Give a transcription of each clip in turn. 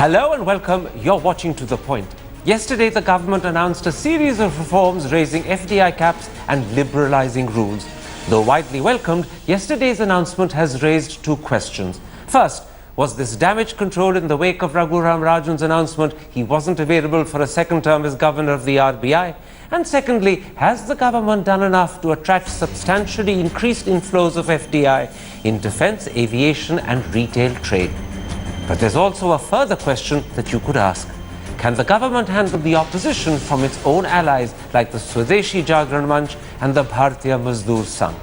Hello and welcome. You're watching To The Point. Yesterday, the government announced a series of reforms raising FDI caps and liberalizing rules. Though widely welcomed, yesterday's announcement has raised two questions. First, was this damage control in the wake of Raghuram Rajan's announcement he wasn't available for a second term as governor of the RBI? And secondly, has the government done enough to attract substantially increased inflows of FDI in defence, aviation and retail trade? But there's also a further question that you could ask. Can the government handle the opposition from its own allies like the Swadeshi Jagran Manch and the Bharatiya Mazdoor Sangh?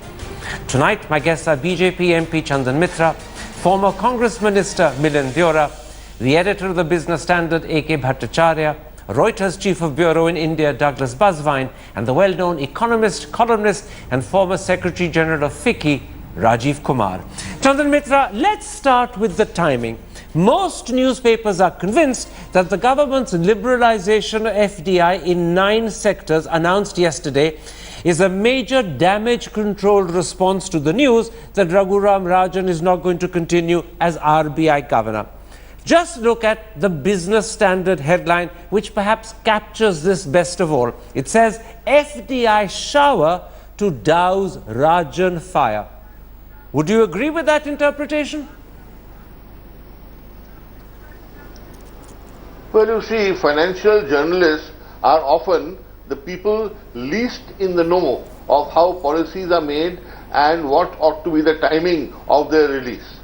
Tonight, my guests are BJP MP Chandan Mitra, former Congress Minister Milind Deora, the editor of the Business Standard A.K. Bhattacharya, Reuters Chief of Bureau in India Douglas Busvine, and the well-known economist, columnist and former Secretary General of FICCI, Rajiv Kumar. Chandan Mitra, let's start with the timing. Most newspapers are convinced that the government's liberalization of FDI in 9 sectors announced yesterday is a major damage-controlled response to the news that Raghuram Rajan is not going to continue as RBI governor. Just look at the Business Standard headline, which perhaps captures this best of all. It says, FDI shower to douse Rajan fire. Would you agree with that interpretation? Well, you see, financial journalists are often the people least in the know of how policies are made and what ought to be the timing of their release.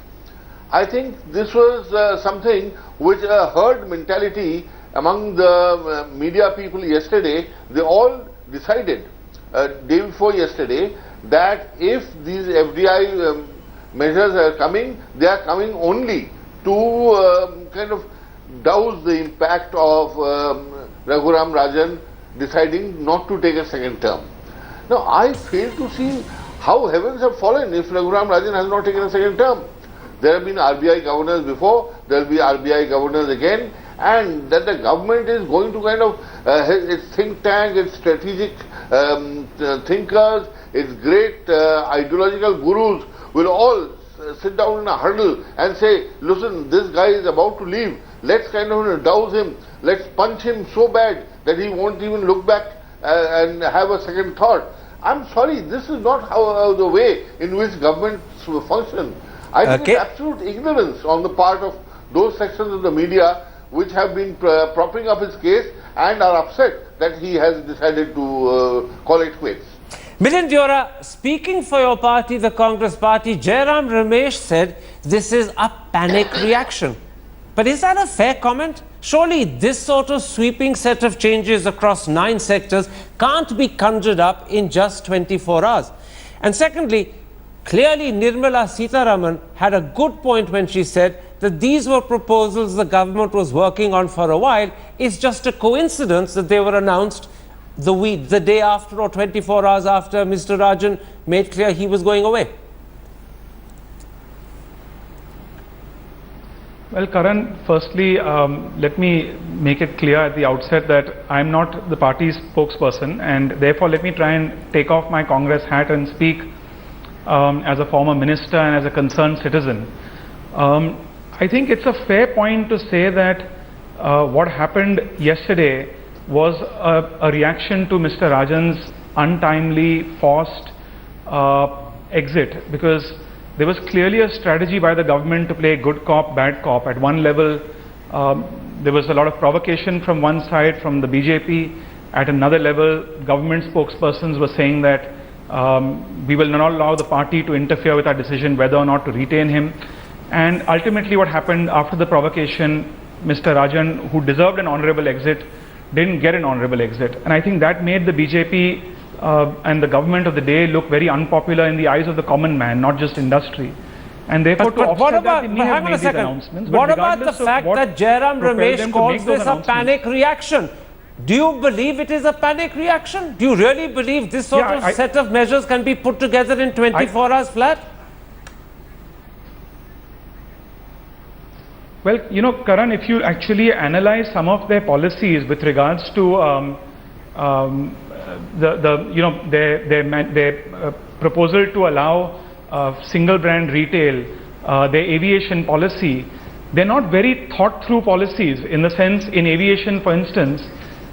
I think this was something which a herd mentality among the media people yesterday. They all decided day before yesterday that if these FDI measures are coming, they are coming only to kind of douse the impact of Raghuram Rajan deciding not to take a second term. Now, I fail to see how heavens have fallen if Raghuram Rajan has not taken a second term. There have been RBI governors before, there will be RBI governors again, and that the government is going to kind of, its think tank, its strategic thinkers, its great ideological gurus will all sit down in a huddle and say, listen, this guy is about to leave, let's kind of douse him, let's punch him so bad that he won't even look back and have a second thought. I'm sorry, this is not how the way in which governments function. I think it's absolute ignorance on the part of those sections of the media which have been propping up his case and are upset that he has decided to call it quits. Milind Deora, speaking for your party, the Congress party, Jairam Ramesh said this is a panic reaction. But is that a fair comment? Surely this sort of sweeping set of changes across 9 sectors can't be conjured up in just 24 hours. And secondly, clearly Nirmala Sitharaman had a good point when she said that these were proposals the government was working on for a while. It's just a coincidence that they were announced the day after or 24 hours after Mr. Rajan made clear he was going away. Well, Karan, firstly, let me make it clear at the outset that I'm not the party's spokesperson, and therefore let me try and take off my Congress hat and speak as a former minister and as a concerned citizen. I think it's a fair point to say that what happened yesterday was a reaction to Mr. Rajan's untimely, forced exit, because there was clearly a strategy by the government to play good cop, bad cop. At one level, there was a lot of provocation from one side, from the BJP. At another level, government spokespersons were saying that we will not allow the party to interfere with our decision whether or not to retain him. And ultimately what happened after the provocation, Mr. Rajan, who deserved an honorable exit, didn't get an honorable exit. And I think that made the BJP and the government of the day look very unpopular in the eyes of the common man, not just industry. And therefore, to offset that, they may have made these announcements. What about the fact that Jairam Ramesh calls this a panic reaction? Do you believe it is a panic reaction? Do you really believe this sort of set of measures can be put together in 24 hours flat? Well, you know, Karan, if you actually analyze some of their policies with regards to their proposal to allow single brand retail, their aviation policy, they're not very thought through policies, in the sense, in aviation for instance,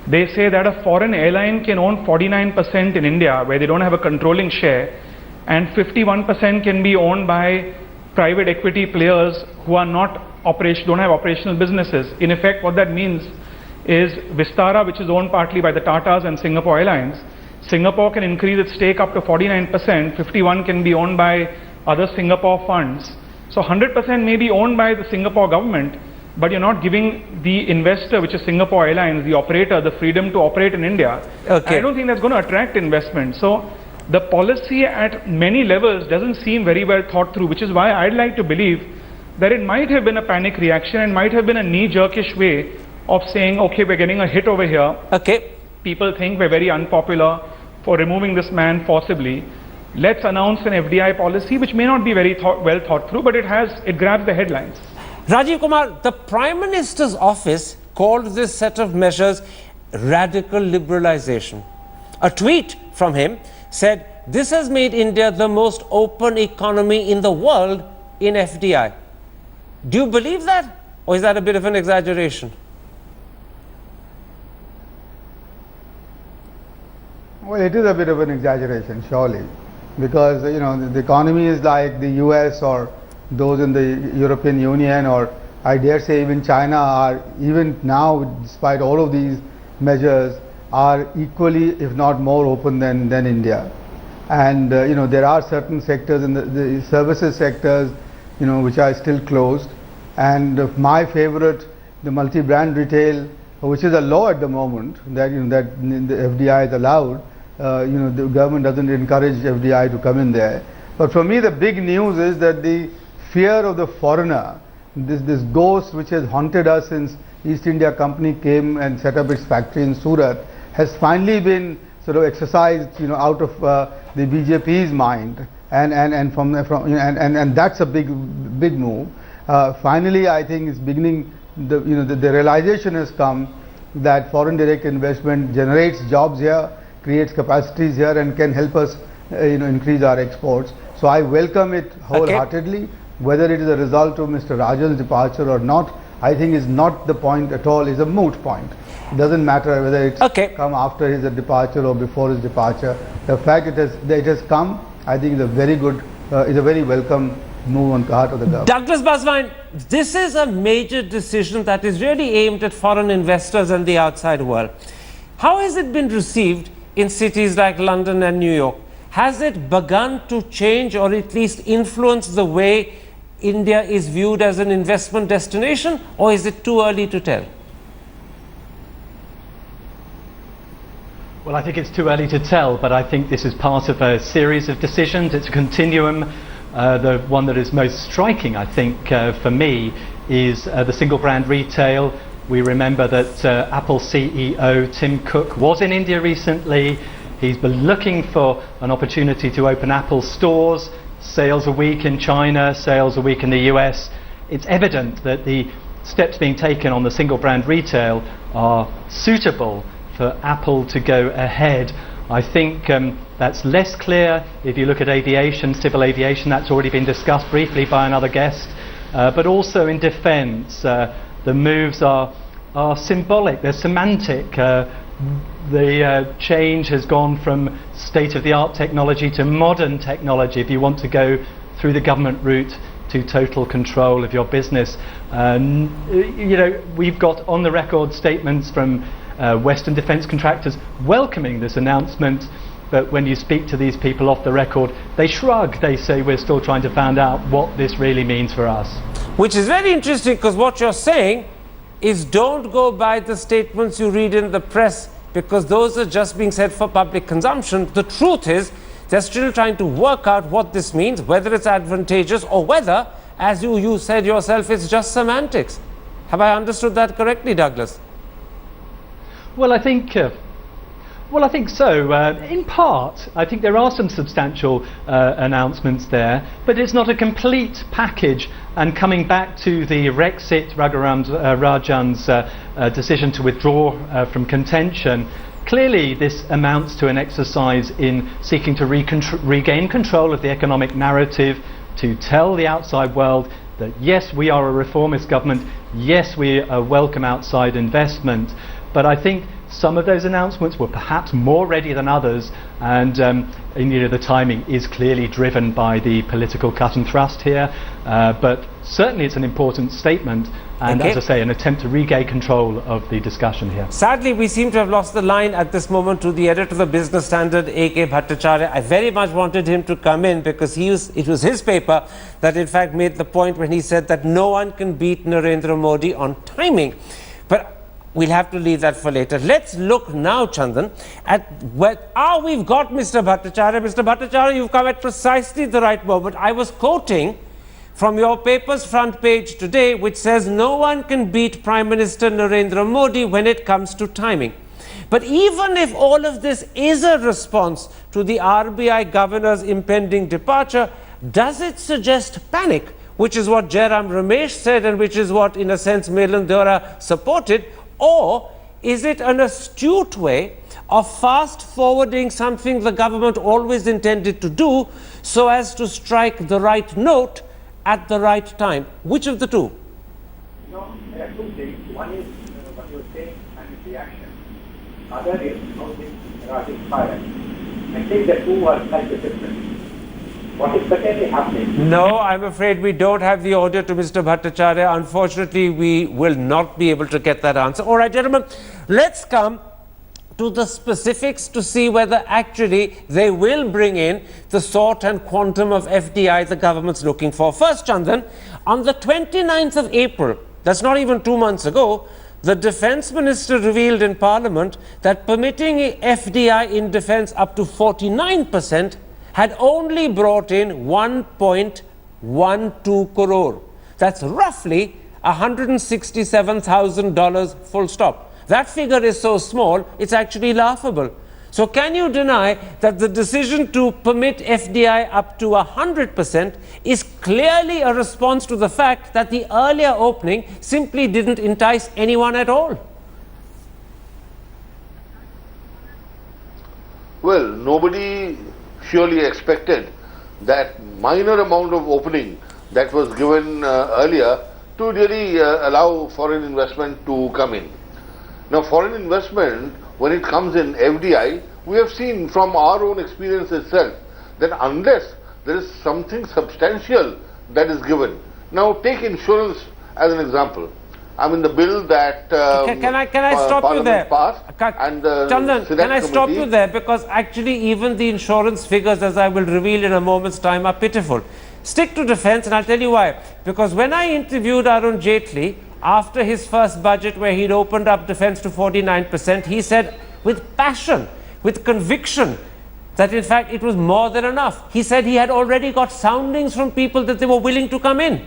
they say that a foreign airline can own 49% in India where they don't have a controlling share, and 51% can be owned by private equity players who are don't have operational businesses. In effect, what that means is Vistara, which is owned partly by the Tatas and Singapore Airlines, Singapore can increase its stake up to 49%, 51 can be owned by other Singapore funds. So 100% may be owned by the Singapore government, but you're not giving the investor, which is Singapore Airlines, the operator, the freedom to operate in India. Okay. I don't think that's going to attract investment. So the policy at many levels doesn't seem very well thought through, which is why I'd like to believe that it might have been a panic reaction and might have been a knee-jerkish way of saying, okay, we're getting a hit over here. Okay. People think we're very unpopular for removing this man forcibly. Let's announce an FDI policy, which may not be very well thought through, but it grabs the headlines. Rajiv Kumar, the Prime Minister's office called this set of measures radical liberalization. A tweet from him said, this has made India the most open economy in the world in FDI. Do you believe that? Or is that a bit of an exaggeration? Well, it is a bit of an exaggeration, surely, because the economy is like the US or those in the European Union, or I dare say even China, are even now, despite all of these measures, are equally, if not more open than India. And there are certain sectors in the services sectors, which are still closed. And my favorite, the multi-brand retail, which is a law at the moment that that the FDI is allowed. The government doesn't encourage FDI to come in there. But for me, the big news is that the fear of the foreigner, this ghost which has haunted us since East India Company came and set up its factory in Surat, has finally been sort of exercised, out of the BJP's mind, and that's a big move. Finally, I think it's beginning. The realization has come that foreign direct investment generates jobs here, creates capacities here, and can help us, increase our exports. So I welcome it wholeheartedly. Okay. Whether it is a result of Mr. Rajan's departure or not, I think is not the point at all. It's a moot point. It doesn't matter whether it's come after his departure or before his departure. The fact it has come, I think, is a very good, is a very welcome move on the part of the government. Douglas Basvine, this is a major decision that is really aimed at foreign investors and the outside world. How has it been received in cities like London and New York? Has it begun to change or at least influence the way India is viewed as an investment destination, or is it too early to tell? Well, I think it's too early to tell, but I think this is part of a series of decisions. It's a continuum. The one that is most striking, I think, for me, is the single brand retail. We remember that Apple CEO Tim Cook was in India recently. He's been looking for an opportunity to open Apple stores, sales a week in China, sales a week in the US. It's evident that the steps being taken on the single brand retail are suitable for Apple to go ahead. I think that's less clear if you look at aviation, civil aviation. That's already been discussed briefly by another guest. But also in defence, the moves are symbolic, they're semantic. The change has gone from state-of-the-art technology to modern technology, if you want to go through the government route to total control of your business. We've got on the record statements from Western defence contractors welcoming this announcement, but when you speak to these people off the record, they shrug. They say we're still trying to find out what this really means for us. Which is very interesting, because what you're saying is don't go by the statements you read in the press, because those are just being said for public consumption. The truth is they're still trying to work out what this means, whether it's advantageous or whether, as you said yourself, it's just semantics. Have I understood that correctly, Douglas? Well, I think so. In part, I think there are some substantial announcements there, but it's not a complete package. And coming back to the Rexit, Raghuram Rajan's decision to withdraw from contention, clearly this amounts to an exercise in seeking to regain control of the economic narrative, to tell the outside world that yes, we are a reformist government, yes, we welcome outside investment, but I think some of those announcements were perhaps more ready than others, and the timing is clearly driven by the political cut and thrust here, but certainly it's an important statement, and as I say, an attempt to regain control of the discussion here. Sadly, we seem to have lost the line at this moment to the editor of the Business Standard, A.K. Bhattacharya. I very much wanted him to come in because it was his paper that in fact made the point when he said that no one can beat Narendra Modi on timing. But we'll have to leave that for later. Let's look now, Chandan, at we've got Mr. Bhattacharya. Mr. Bhattacharya, you've come at precisely the right moment. I was quoting from your paper's front page today, which says no one can beat Prime Minister Narendra Modi when it comes to timing. But even if all of this is a response to the RBI governor's impending departure, does it suggest panic, which is what Jairam Ramesh said and which is what, in a sense, Milan Deora supported? Or is it an astute way of fast forwarding something the government always intended to do so as to strike the right note at the right time? Which of the two? No, there are two things. One is what you were saying and its reaction. Other is how things are inspired. I think the two are slightly different. What is certainly happening? No, I'm afraid we don't have the audio to Mr. Bhattacharya. Unfortunately, we will not be able to get that answer. All right, gentlemen, let's come to the specifics to see whether actually they will bring in the sort and quantum of FDI the government's looking for. First, Chandan, on the 29th of April, that's not even 2 months ago, the Defence Minister revealed in Parliament that permitting FDI in defence up to 49% had only brought in 1.12 crore. That's roughly $167,000 full stop. That figure is so small, it's actually laughable. So can you deny that the decision to permit FDI up to 100% is clearly a response to the fact that the earlier opening simply didn't entice anyone at all? Well, nobody surely expected that minor amount of opening that was given earlier to really allow foreign investment to come in. Now, foreign investment, when it comes in FDI, we have seen from our own experience itself that unless there is something substantial that is given. Now, take insurance as an example. I mean, the bill that can I stop you there? Passed and Chandan, can I stop you there? Because actually even the insurance figures, as I will reveal in a moment's time, are pitiful. Stick to defence, and I'll tell you why. Because when I interviewed Arun Jaitley after his first budget where he'd opened up defence to 49%, he said with passion, with conviction, that in fact it was more than enough. He said he had already got soundings from people that they were willing to come in.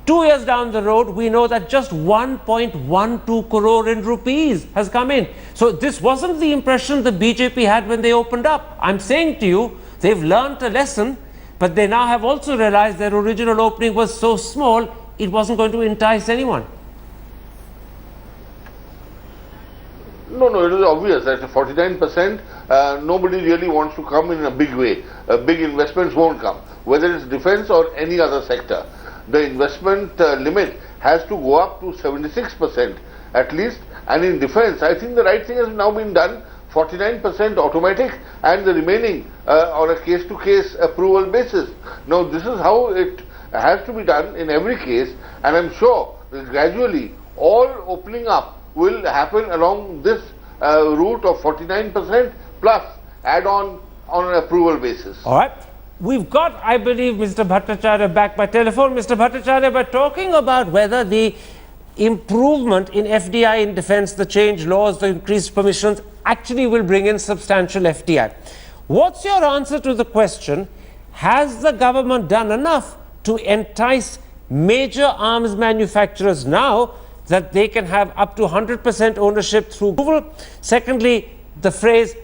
2 years down the road, we know that just 1.12 crore in rupees has come in. So this wasn't the impression the BJP had when they opened up. I'm saying to you, they've learnt a lesson, but they now have also realized their original opening was so small, it wasn't going to entice anyone. No, it is obvious that 49%, nobody really wants to come in a big way. Big investments won't come, whether it's defense or any other sector. The investment limit has to go up to 76% at least, and in defense, I think the right thing has now been done, 49% automatic and the remaining on a case-to-case approval basis. Now, this is how it has to be done in every case, and I'm sure that gradually all opening up will happen along this route of 49% plus add on an approval basis. All right. We've got, I believe, Mr. Bhattacharya back by telephone. Mr. Bhattacharya, we're talking about whether the improvement in FDI in defence, the change laws, the increased permissions actually will bring in substantial FDI. What's your answer to the question, has the government done enough to entice major arms manufacturers now that they can have up to 100% ownership through Google? Secondly, the phrase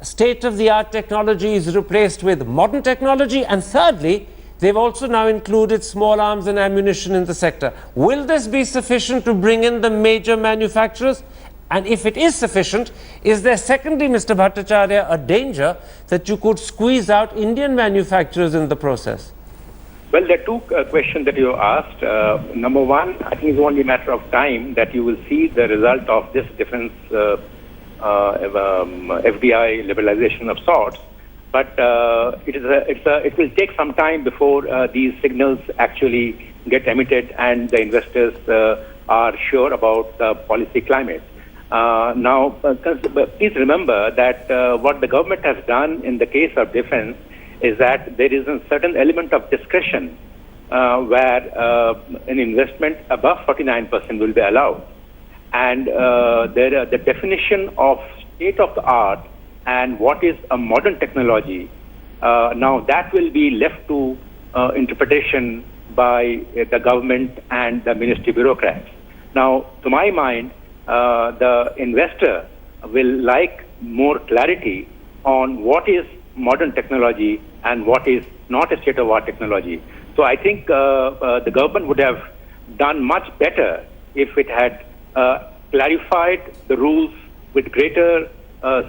state-of-the-art technology is replaced with modern technology. And thirdly, they've also now included small arms and ammunition in the sector. Will this be sufficient to bring in the major manufacturers? And if it is sufficient, is there secondly, Mr. Bhattacharya, a danger that you could squeeze out Indian manufacturers in the process? Well, there are two questions that you asked. Number one, I think it's only a matter of time that you will see the result of this defense FDI liberalization of sorts. But it will take some time before these signals actually get emitted and the investors are sure about the policy climate. Now, please remember that what the government has done in the case of defense is that there is a certain element of discretion where an investment above 49% will be allowed. And the definition of state of the art and what is a modern technology, now that will be left to interpretation by the government and the ministry bureaucrats. Now, to my mind, the investor will like more clarity on what is modern technology and what is not a state-of-the-art technology. So I think the government would have done much better if it had clarified the rules with greater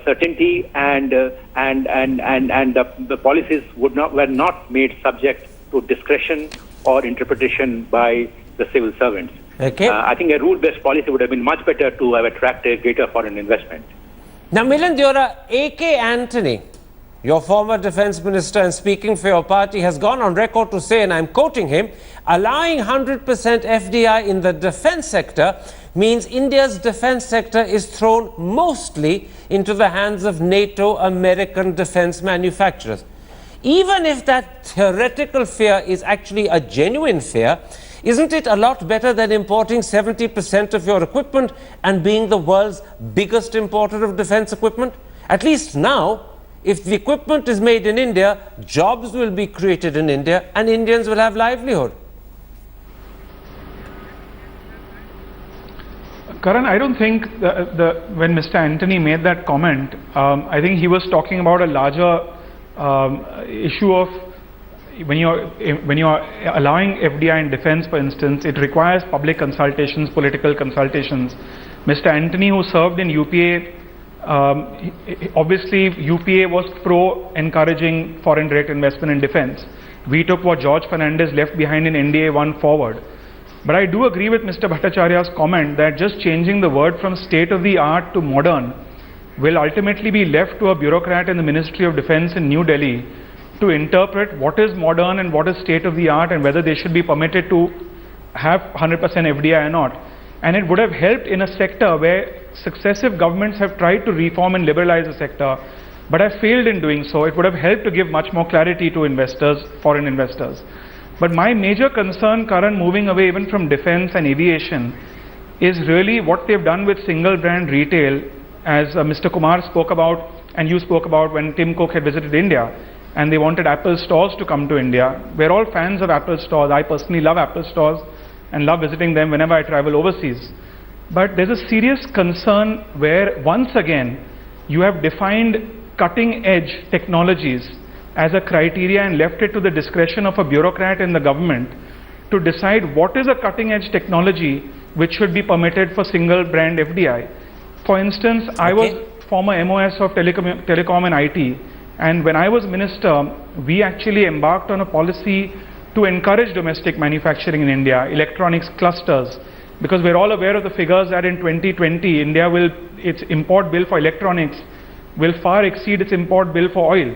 certainty and the policies were not made subject to discretion or interpretation by the civil servants. Okay. I think a rule-based policy would have been much better to have attracted greater foreign investment. Now, Milind, A.K. Antony, your former defense minister and speaking for your party, has gone on record to say, and I'm quoting him, allowing 100% FDI in the defense sector means India's defense sector is thrown mostly into the hands of NATO American defense manufacturers. Even if that theoretical fear is actually a genuine fear, isn't it a lot better than importing 70% of your equipment and being the world's biggest importer of defense equipment? At least now, if the equipment is made in India, jobs will be created in India and Indians will have livelihood. Karan, I don't think when Mr. Antony made that comment, I think he was talking about a larger issue of when you're allowing FDI in defense, for instance, it requires public consultations, political consultations. Mr. Antony, who served in UPA, obviously UPA was pro-encouraging foreign direct investment in defense. We took what George Fernandez left behind in NDA 1 forward. But I do agree with Mr. Bhattacharya's comment that just changing the word from state-of-the-art to modern will ultimately be left to a bureaucrat in the Ministry of Defense in New Delhi to interpret what is modern and what is state-of-the-art and whether they should be permitted to have 100% FDI or not. And it would have helped in a sector where successive governments have tried to reform and liberalize the sector, but have failed in doing so. It would have helped to give much more clarity to investors, foreign investors. But my major concern, Karan, moving away even from defense and aviation, is really what they've done with single brand retail, as Mr. Kumar spoke about and you spoke about when Tim Cook had visited India and they wanted Apple stores to come to India. We're all fans of Apple stores. I personally love Apple stores and love visiting them whenever I travel overseas. But there's a serious concern where once again you have defined cutting edge technologies as a criteria and left it to the discretion of a bureaucrat in the government to decide what is a cutting edge technology which should be permitted for single brand FDI. For instance, I was former MOS of telecom and IT, and when I was minister, we actually embarked on a policy to encourage domestic manufacturing in India, electronics clusters, because we're all aware of the figures that in 2020, its import bill for electronics will far exceed its import bill for oil.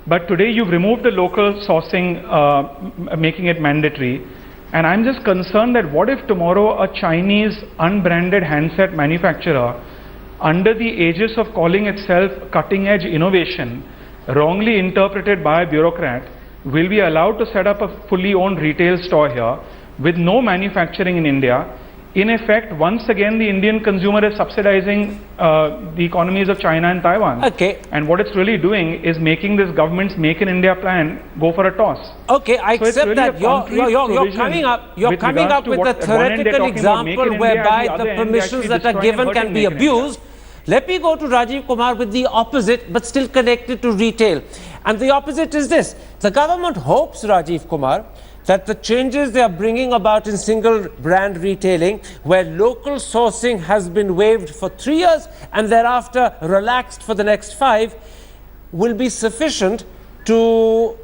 But today you've removed the local sourcing, making it mandatory. And I'm just concerned that what if tomorrow a Chinese unbranded handset manufacturer, under the aegis of calling itself cutting edge innovation, wrongly interpreted by a bureaucrat, will be allowed to set up a fully owned retail store here with no manufacturing in India. In effect, once again, the Indian consumer is subsidizing the economies of China and Taiwan. Okay. And what it's really doing is making this government's Make in India plan go for a toss. Okay, I accept that you're coming up with a theoretical example whereby the permissions that are given can be abused. Let me go to Rajiv Kumar with the opposite, but still connected to retail. And the opposite is this. The government hopes, Rajiv Kumar, that the changes they are bringing about in single brand retailing, where local sourcing has been waived for 3 years and thereafter relaxed for the next 5, will be sufficient to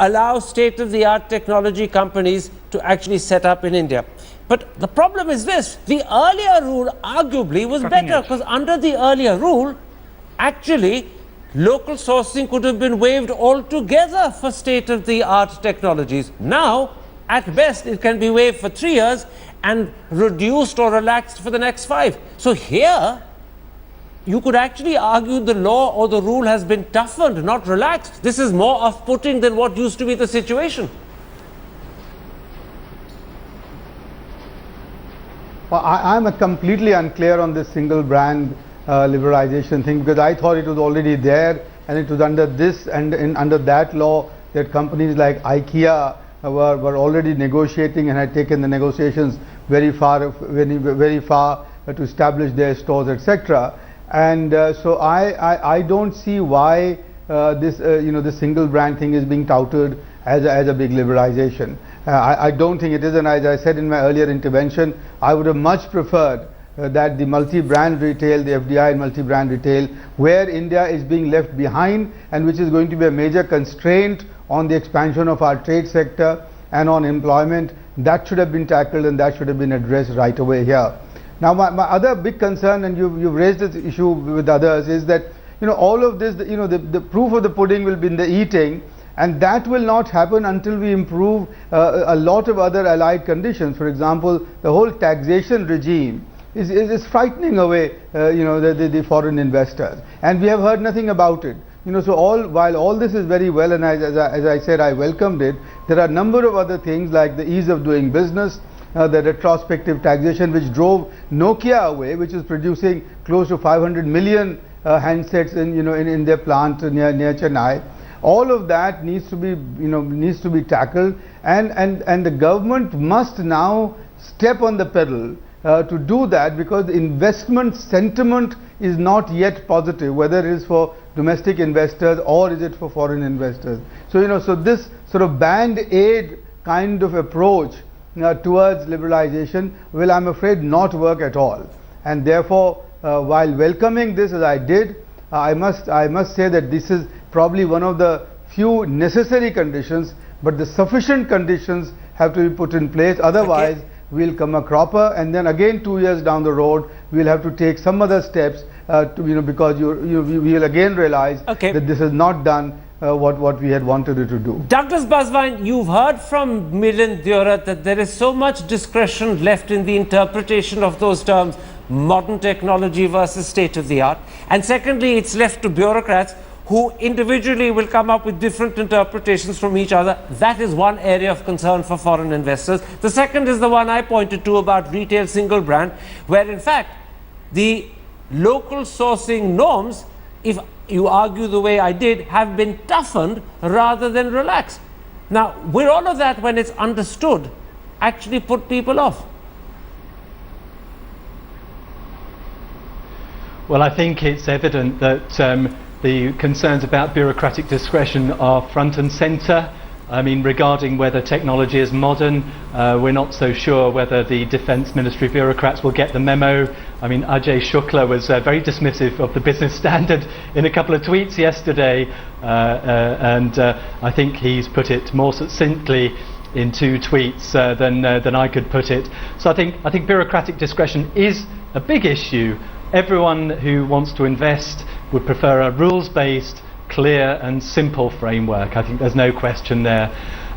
allow state-of-the-art technology companies to actually set up in India. But the problem is this, the earlier rule arguably was better, because under the earlier rule, actually, local sourcing could have been waived altogether for state-of-the-art technologies. Now, at best, it can be waived for 3 years and reduced or relaxed for the next 5. So here, you could actually argue the law or the rule has been toughened, not relaxed. This is more off-putting than what used to be the situation. Well, I'm completely unclear on this single brand liberalization thing, because I thought it was already there, and it was under this and under that law that companies like IKEA were already negotiating and had taken the negotiations very far to establish their stores, etc. And so I don't see why this single brand thing is being touted as a big liberalization. I don't think it is, and as I said in my earlier intervention, I would have much preferred that the multi-brand retail, the FDI and multi-brand retail, where India is being left behind and which is going to be a major constraint on the expansion of our trade sector and on employment, that should have been tackled and that should have been addressed right away here. Now my other big concern, and you've raised this issue with others, is that all of this, the proof of the pudding will be in the eating, and that will not happen until we improve a lot of other allied conditions. For example, the whole taxation regime is frightening away the foreign investors, and we have heard nothing about it. So while all this is very well, and as I said, I welcomed it, there are a number of other things like the ease of doing business, the retrospective taxation, which drove Nokia away, which is producing close to 500 million handsets in their plant near Chennai. All of that needs to be tackled, and the government must now step on the pedal to do that, because the investment sentiment is not yet positive, whether it is for domestic investors or is it for foreign investors. So so this sort of band-aid kind of approach towards liberalization will, I'm afraid, not work at all. And therefore, while welcoming this as I did, I must say that this is probably one of the few necessary conditions, but the sufficient conditions have to be put in place. Otherwise, we'll come a cropper, and then again 2 years down the road, we'll have to take some other steps because we'll again realize that this has not done what we had wanted it to do. Douglas Buswine, you've heard from Milind Deora that there is so much discretion left in the interpretation of those terms, modern technology versus state-of-the-art. And secondly, it's left to bureaucrats who individually will come up with different interpretations from each other. That is one area of concern for foreign investors. The second is the one I pointed to about retail single brand, where in fact the local sourcing norms, if you argue the way I did, have been toughened rather than relaxed. Now, will all of that, when it's understood, actually put people off? Well, I think it's evident that the concerns about bureaucratic discretion are front and centre. I mean, regarding whether technology is modern, we're not so sure whether the Defence Ministry bureaucrats will get the memo. I mean, Ajay Shukla was very dismissive of the business standard in a couple of tweets yesterday, and I think he's put it more succinctly in 2 tweets than I could put it. So I think bureaucratic discretion is a big issue. Everyone who wants to invest would prefer a rules-based, clear and simple framework. I think there's no question there.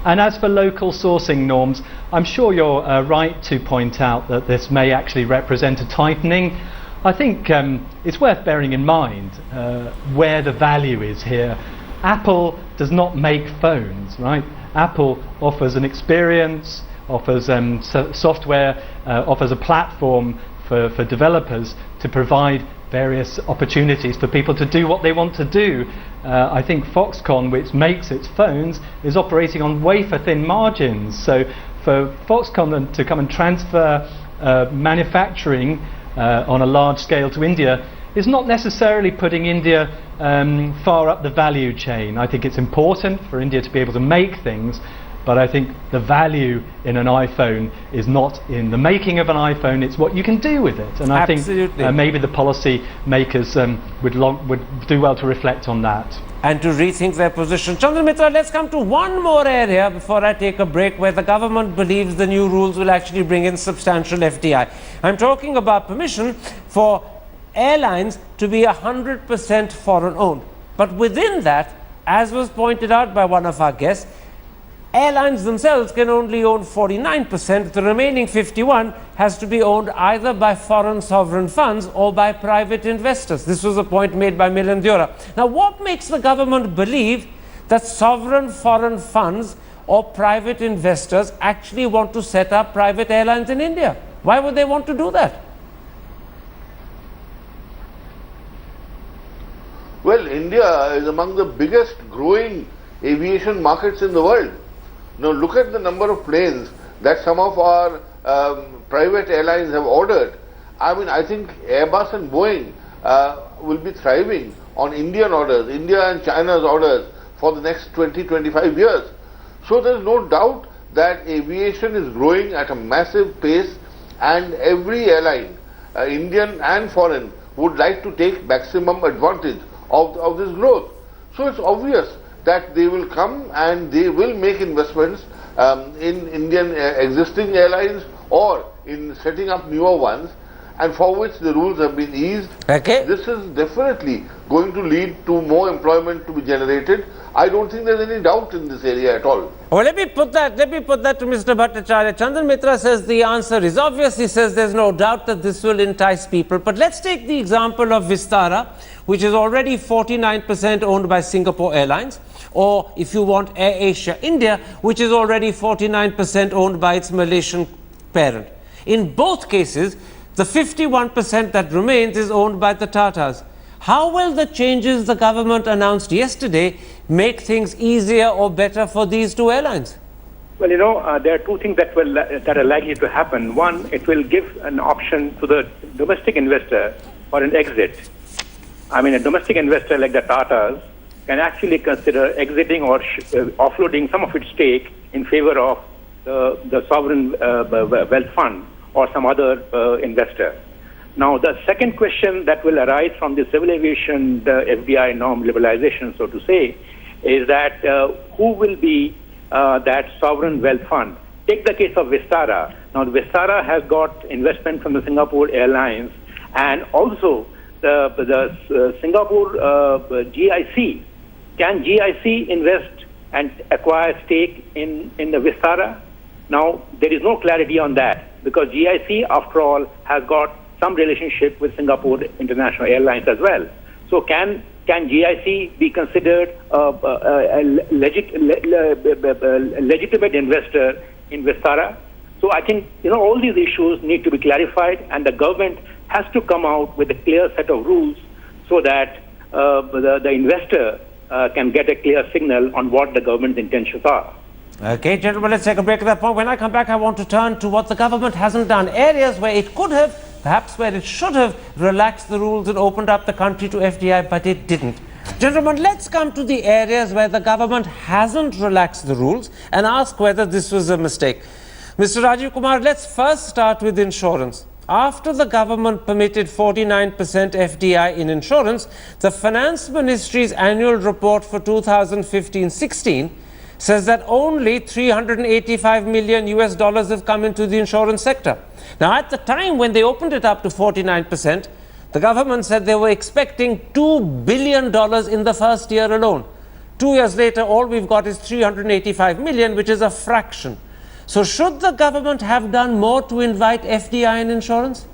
And as for local sourcing norms, I'm sure you're right to point out that this may actually represent a tightening. I think it's worth bearing in mind where the value is here. Apple does not make phones, right? Apple offers an experience, offers software, offers a platform for developers to provide various opportunities for people to do what they want to do. I think Foxconn, which makes its phones, is operating on wafer-thin margins. So for Foxconn to come and transfer manufacturing on a large scale to India is not necessarily putting India far up the value chain. I think it's important for India to be able to make things, But I think the value in an iPhone is not in the making of an iPhone, it's what you can do with it. And I Absolutely. think maybe the policy makers would do well to reflect on that. And to rethink their position. Chandran Mitra, let's come to one more area before I take a break where the government believes the new rules will actually bring in substantial FDI. I'm talking about permission for airlines to be 100% foreign owned. But within that, as was pointed out by one of our guests, airlines themselves can only own 49%. The remaining 51% has to be owned either by foreign sovereign funds or by private investors. This was a point made by Milan Deora. Now, what makes the government believe that sovereign foreign funds or private investors actually want to set up private airlines in India? Why would they want to do that? Well, India is among the biggest growing aviation markets in the world. Now look at the number of planes that some of our private airlines have ordered. I mean, I think Airbus and Boeing will be thriving on Indian orders, India and China's orders for the next 20-25 years. So there is no doubt that aviation is growing at a massive pace, and every airline, Indian and foreign, would like to take maximum advantage of this growth. So it's obvious that they will come and they will make investments in Indian existing airlines or in setting up newer ones, and for which the rules have been eased. Okay. This is definitely going to lead to more employment to be generated. I don't think there's any doubt in this area at all. Well, let me put that to Mr. Bhattacharya. Chandran Mitra says the answer is obvious. He says there's no doubt that this will entice people. But let's take the example of Vistara, which is already 49% owned by Singapore Airlines, or if you want Air Asia India, which is already 49% owned by its Malaysian parent. In both cases, the 51% that remains is owned by the Tatars. How will the changes the government announced yesterday make things easier or better for these two airlines? Well, there are two things that are likely to happen. One, it will give an option to the domestic investor for an exit. I mean, a domestic investor like the Tatars can actually consider exiting or offloading some of its stake in favor of the sovereign wealth fund or some other investor. Now, the second question that will arise from the civil aviation FDI norm liberalization, so to say, is that who will be that sovereign wealth fund? Take the case of Vistara. Now, Vistara has got investment from the Singapore Airlines, and also the Singapore GIC. Can GIC invest and acquire stake in the Vistara? Now, there is no clarity on that, because GIC, after all, has got some relationship with Singapore International Airlines as well. So can GIC be considered a legitimate investor in Vistara? So I think all these issues need to be clarified, and the government has to come out with a clear set of rules so that the investor can get a clear signal on what the government's intentions are. Okay, gentlemen, let's take a break at that point. When I come back, I want to turn to what the government hasn't done. Areas where it could have, perhaps where it should have, relaxed the rules and opened up the country to FDI, but it didn't. Gentlemen, let's come to the areas where the government hasn't relaxed the rules and ask whether this was a mistake. Mr. Rajiv Kumar, let's first start with insurance. After the government permitted 49% FDI in insurance, the Finance Ministry's annual report for 2015-16 says that only $385 million have come into the insurance sector. Now, at the time when they opened it up to 49%, the government said they were expecting $2 billion in the first year alone. 2 years later, all we've got is $385 million, which is a fraction. So should the government have done more to invite FDI in insurance?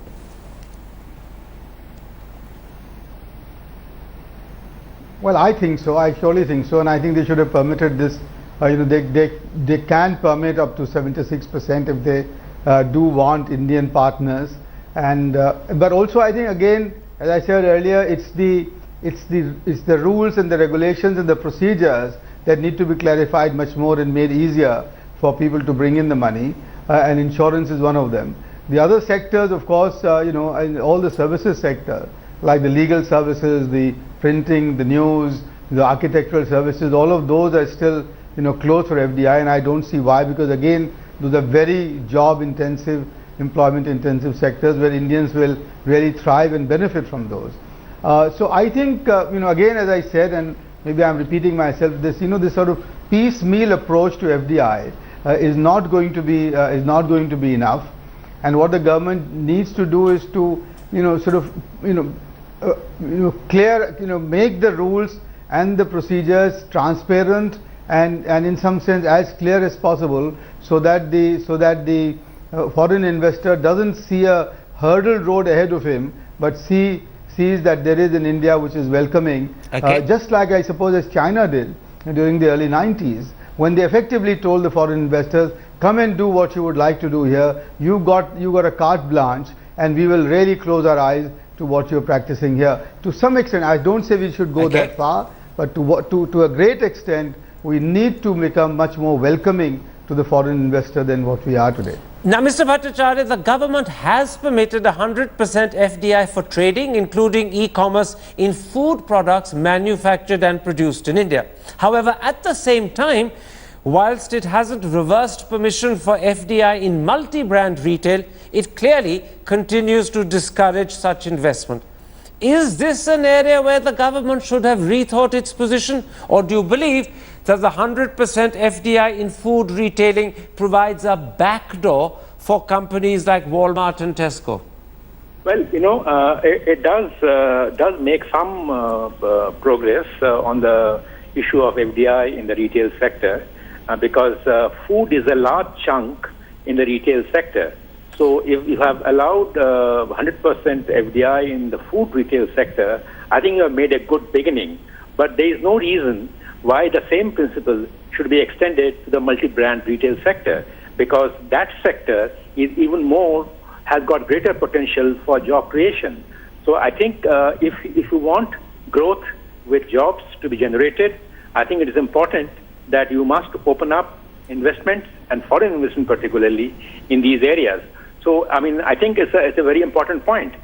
Well, I think so. I surely think so, and I think they should have permitted this. They can permit up to 76% if they do want Indian partners, and but also I think, again, as I said earlier, it's the rules and the regulations and the procedures that need to be clarified much more and made easier for people to bring in the money, and insurance is one of them. The other sectors, of course, and all the services sector, like the legal services, the printing, the news, the architectural services, all of those are still closed for FDI, and I don't see why, because again, those are very job-intensive, employment-intensive sectors where Indians will really thrive and benefit from those. So I think, again, as I said, and maybe I'm repeating myself, this sort of piecemeal approach to FDI is not going to be enough. And what the government needs to do is to, make the rules and the procedures transparent and in some sense as clear as possible, so that the foreign investor doesn't see a hurdle road ahead of him, but sees that there is an India which is welcoming, just like I suppose as China did during the early 90s, when they effectively told the foreign investors, come and do what you would like to do here, you got a carte blanche, and we will really close our eyes to what you're practicing here. To some extent, I don't say we should go that far, but to a great extent, we need to become much more welcoming to the foreign investor than what we are today. Now, Mr. Bhattacharya, the government has permitted 100% FDI for trading, including e-commerce, in food products manufactured and produced in India. However, at the same time, whilst it hasn't reversed permission for FDI in multi-brand retail, it clearly continues to discourage such investment. Is this an area where the government should have rethought its position, or do you believe that the 100% FDI in food retailing provides a backdoor for companies like Walmart and Tesco? Well, it does make some progress on the issue of FDI in the retail sector, because food is a large chunk in the retail sector. So if you have allowed 100% FDI in the food retail sector, I think you have made a good beginning. But there is no reason why the same principle should be extended to the multi-brand retail sector, because that sector is even more, has got greater potential for job creation. So I think if you want growth with jobs to be generated, I think it is important that you must open up investments, and foreign investment particularly, in these areas. So, I think it's a very important point.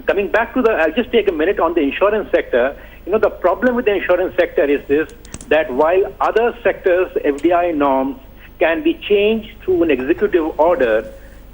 Coming back to I'll just take a minute on the insurance sector. The problem with the insurance sector is this, that while other sectors' FDI norms can be changed through an executive order,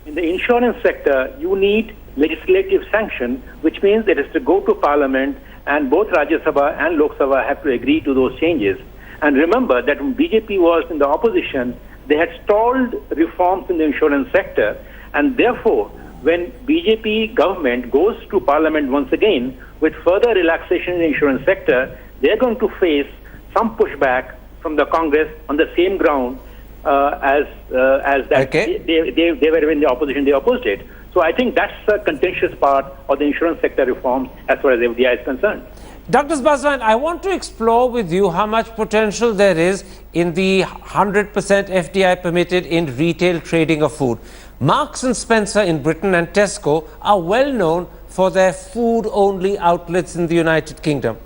in the insurance sector, you need legislative sanction, which means it is to go to Parliament, and both Rajya Sabha and Lok Sabha have to agree to those changes. And remember that when BJP was in the opposition, they had stalled reforms in the insurance sector, and therefore, when BJP government goes to Parliament once again with further relaxation in the insurance sector, they're going to face some pushback from the Congress on the same ground as that they were in the opposition, they opposed it. So I think that's a contentious part of the insurance sector reforms as far as FDI is concerned. Dr. Baswan, I want to explore with you how much potential there is in the 100% FDI permitted in retail trading of food. Marks and Spencer in Britain and Tesco are well known for their food-only outlets in the United Kingdom.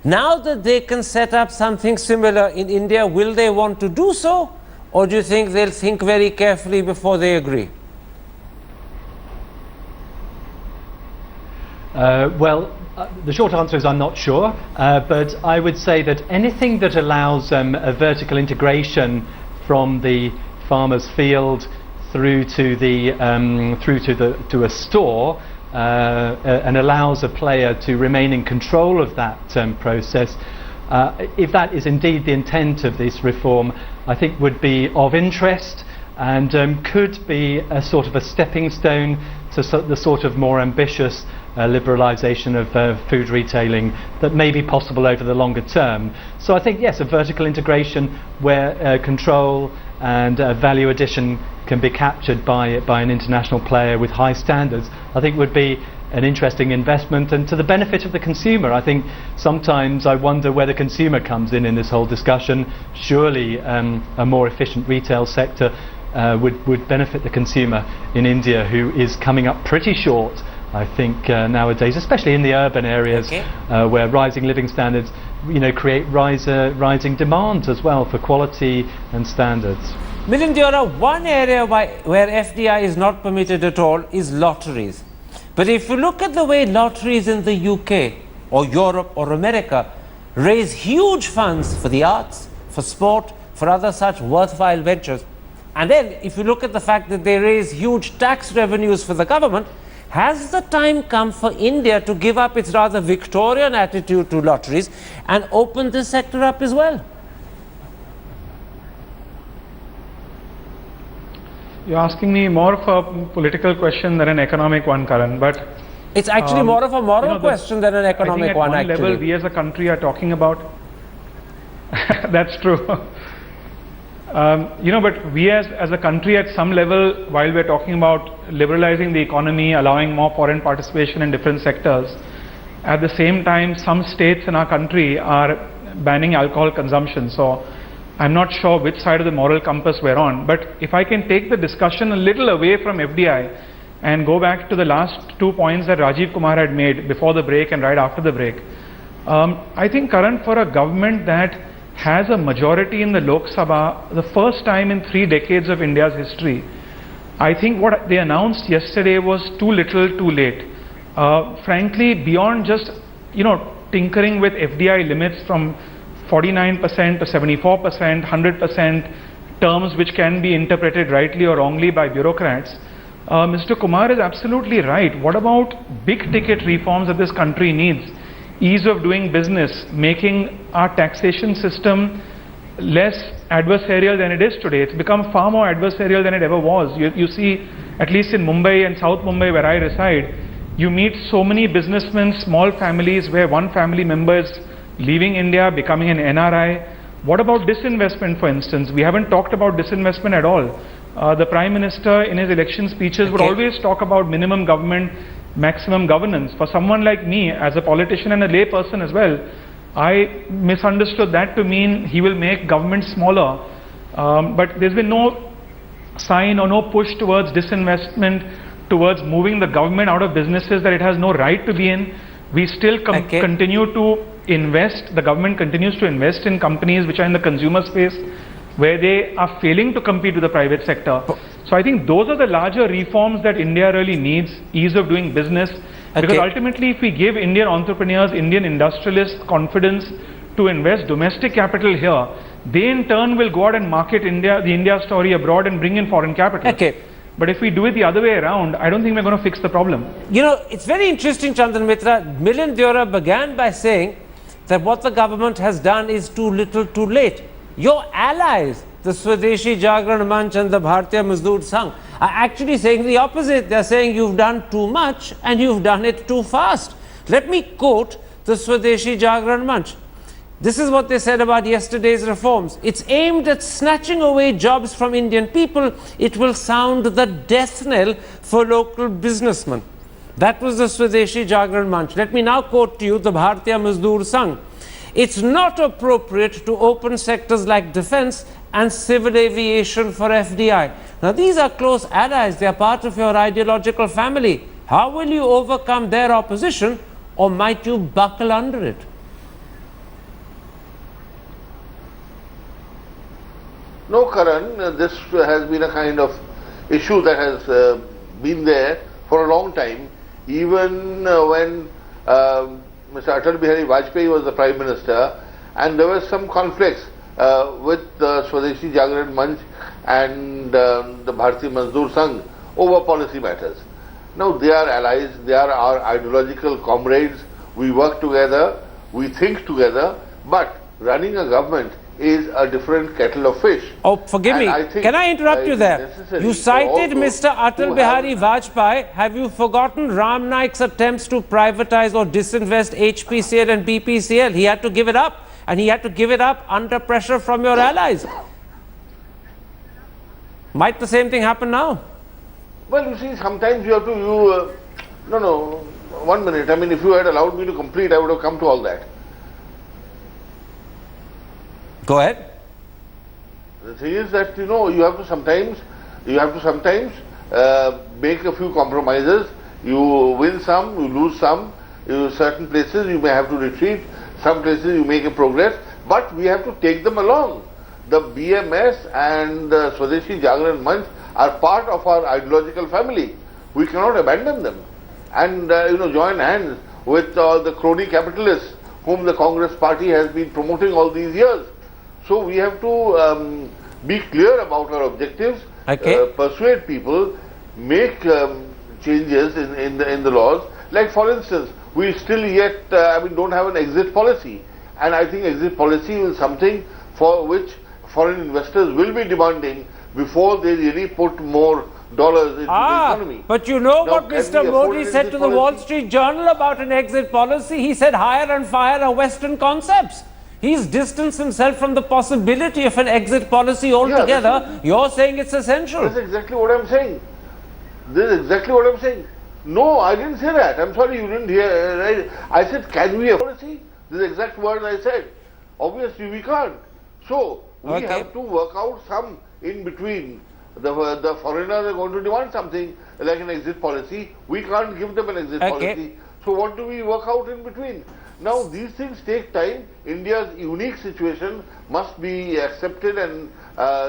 Now that they can set up something similar in India, will they want to do so? Or do you think they'll think very carefully before they agree? The short answer is I'm not sure, but I would say that anything that allows a vertical integration from the farmer's field through to a store and allows a player to remain in control of that process, if that is indeed the intent of this reform, I think would be of interest and could be a sort of a stepping stone to the sort of more ambitious liberalisation of food retailing that may be possible over the longer term. So I think, yes, a vertical integration where control and value addition can be captured by an international player with high standards, I think would be an interesting investment and to the benefit of the consumer. I think sometimes I wonder where the consumer comes in this whole discussion. Surely a more efficient retail sector would benefit the consumer in India, who is coming up pretty short, I think, nowadays, especially in the urban areas where rising living standards create rising demands as well for quality and standards. Milind Deora, one area where FDI is not permitted at all is lotteries. But if you look at the way lotteries in the UK or Europe or America raise huge funds for the arts, for sport, for other such worthwhile ventures. And then, if you look at the fact that they raise huge tax revenues for the government, has the time come for India to give up its rather Victorian attitude to lotteries and open this sector up as well? You're asking me more of a political question than an economic one, Karan, but it's actually more of a moral question than an economic one, I think at one actually. level, we as a country are talking about... That's true. But we as a country at some level, while we're talking about liberalizing the economy, allowing more foreign participation in different sectors, at the same time, some states in our country are banning alcohol consumption. So I'm not sure which side of the moral compass we're on. But if I can take the discussion a little away from FDI and go back to the last 2 points that Rajiv Kumar had made before the break and right after the break, I think, Karan, for a government that has a majority in the Lok Sabha, the first time in 3 decades of India's history, I think what they announced yesterday was too little, too late. Frankly, beyond just, tinkering with FDI limits from 49% to 74%, 100%, terms which can be interpreted rightly or wrongly by bureaucrats, Mr. Kumar is absolutely right. What about big ticket reforms that this country needs? Ease of doing business, making our taxation system less adversarial than it is today. It's become far more adversarial than it ever was. You see, at least in Mumbai and South Mumbai where I reside, you meet so many businessmen, small families where one family member is leaving India, becoming an NRI. What about disinvestment, for instance? We haven't talked about disinvestment at all. The Prime Minister in his election speeches would always talk about minimum government, maximum governance. For someone like me, as a politician and a lay person as well, I misunderstood that to mean he will make government smaller. But there's been no sign or no push towards disinvestment, towards moving the government out of businesses that it has no right to be in. We still continue to invest, the government continues to invest in companies which are in the consumer space, where they are failing to compete with the private sector. So I think those are the larger reforms that India really needs, ease of doing business. Because ultimately, if we give Indian entrepreneurs, Indian industrialists confidence to invest domestic capital here, they in turn will go out and market India, the India story abroad and bring in foreign capital. But if we do it the other way around, I don't think we're going to fix the problem. It's very interesting, Chandan Mitra. Milind Deora began by saying that what the government has done is too little, too late. Your allies, the Swadeshi Jagran Manch and the Bharatiya Mazdoor Sangh, are actually saying the opposite. They're saying you've done too much and you've done it too fast. Let me quote the Swadeshi Jagran Manch. This is what they said about yesterday's reforms. It's aimed at snatching away jobs from Indian people. It will sound the death knell for local businessmen. That was the Swadeshi Jagran Manch. Let me now quote to you the Bharatiya Mazdoor Sangh. It's not appropriate to open sectors like defense and civil aviation for FDI. Now, these are close allies. They are part of your ideological family. How will you overcome their opposition, or might you buckle under it? No, Karan, this has been a kind of issue that has been there for a long time. Even when Mr. Atal Bihari Vajpayee was the Prime Minister, and there were some conflicts with the Swadeshi Jagran Manch and the Bharatiya Mazdoor Sangh over policy matters. Now, they are allies, they are our ideological comrades, we work together, we think together, but running a government is a different kettle of fish. Oh, forgive me. Can I interrupt you there? You cited Mr. Atal Bihari Vajpayee. Have you forgotten Ram Naik's attempts to privatize or disinvest HPCL and BPCL? He had to give it up, and he had to give it up under pressure from your allies. Might the same thing happen now? Well, you see, sometimes you have to, no, 1 minute. I mean, if you had allowed me to complete, I would have come to all that. Go ahead. The thing is that, you have to sometimes make a few compromises. You win some, you lose some. Certain places you may have to retreat, some places you make a progress, but we have to take them along. The BMS and the Swadeshi Jagran Manch are part of our ideological family. We cannot abandon them and join hands with the crony capitalists whom the Congress party has been promoting all these years. So we have to be clear about our objectives, persuade people, make changes in the laws. Like for instance, we still yet don't have an exit policy, and I think exit policy is something for which foreign investors will be demanding before they really put more dollars into the economy. But you know what Mr. Modi said to the Wall Street Journal about an exit policy? He said hire and fire are Western concepts. He's distanced himself from the possibility of an exit policy altogether. You're saying it's essential. That's exactly what I'm saying. This is exactly what I'm saying. No, I didn't say that. I'm sorry you didn't hear. Right? I said, can we have a policy? This is exact word I said. Obviously we can't. So we have to work out some in between. The foreigners are going to demand something like an exit policy. We can't give them an exit policy. So what do we work out in between? Now these things take time. India's unique situation must be accepted and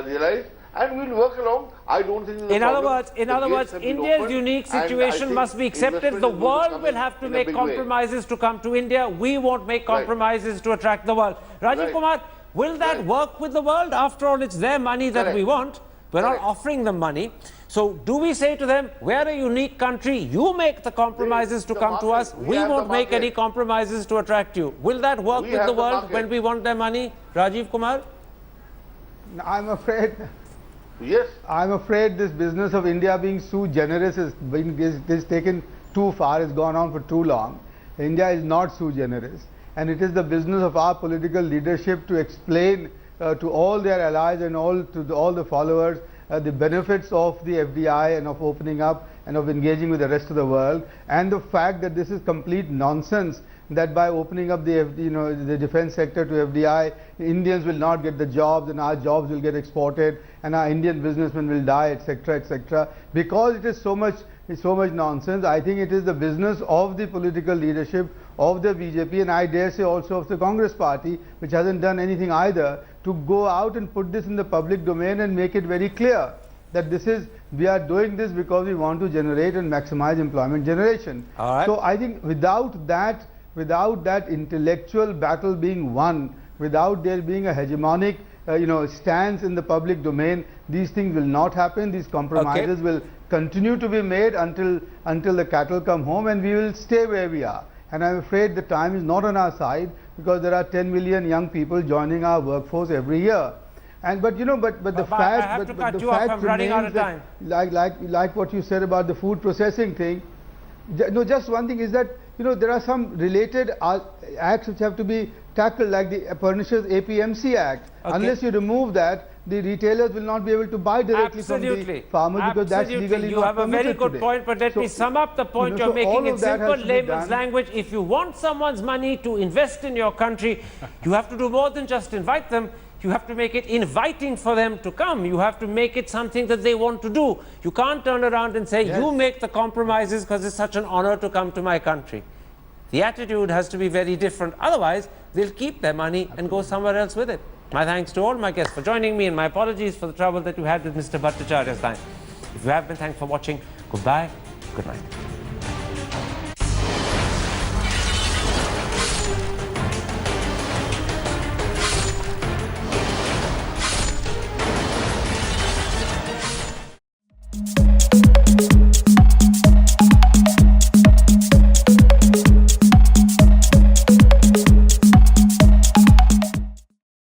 realized, and we'll work along. I don't think in other words, India's unique situation must be accepted. The world will have to make compromises to come to India. We won't make compromises to attract the world. Rajiv Kumar, will that work with the world? After all, it's their money that we want. We're not offering them money. So do we say to them, we're a unique country, you make the compromises to come to us, we won't make any compromises to attract you. Will that work with the world when we want their money? Rajiv Kumar? I'm afraid, yes. I'm afraid this business of India being so generous is taken too far, it's gone on for too long. India is not so generous, and it is the business of our political leadership to explain to all their allies and all the followers the benefits of the FDI and of opening up and of engaging with the rest of the world, and the fact that this is complete nonsense, that by opening up the defense sector to FDI, Indians will not get the jobs and our jobs will get exported and our Indian businessmen will die, etc., etc. Because it is so much nonsense, I think it is the business of the political leadership of the BJP, and I dare say also of the Congress party, which hasn't done anything either, to go out and put this in the public domain and make it very clear that we are doing this because we want to generate and maximize employment generation. So I think without that intellectual battle being won, without there being a hegemonic stance in the public domain, these things will not happen. These compromises will continue to be made until the cattle come home, and we will stay where we are. And I'm afraid the time is not on our side, because there are 10 million young people joining our workforce every year. But the fact remains that, like what you said about the food processing thing. No, just one thing is that there are some related acts which have to be tackled, like the pernicious APMC Act. Unless you remove that, the retailers will not be able to buy directly from the farmers, because that's legally not permitted. You have a very good today. point, but let me sum up the point you're making in simple layman's language. If you want someone's money to invest in your country, you have to do more than just invite them. You have to make it inviting for them to come. You have to make it something that they want to do. You can't turn around and say, you make the compromises because it's such an honor to come to my country. The attitude has to be very different. Otherwise, they'll keep their money and go somewhere else with it. My thanks to all my guests for joining me, and my apologies for the trouble that you had with Mr. Bhattacharya's time. If you have been, thanks for watching. Goodbye. Good night.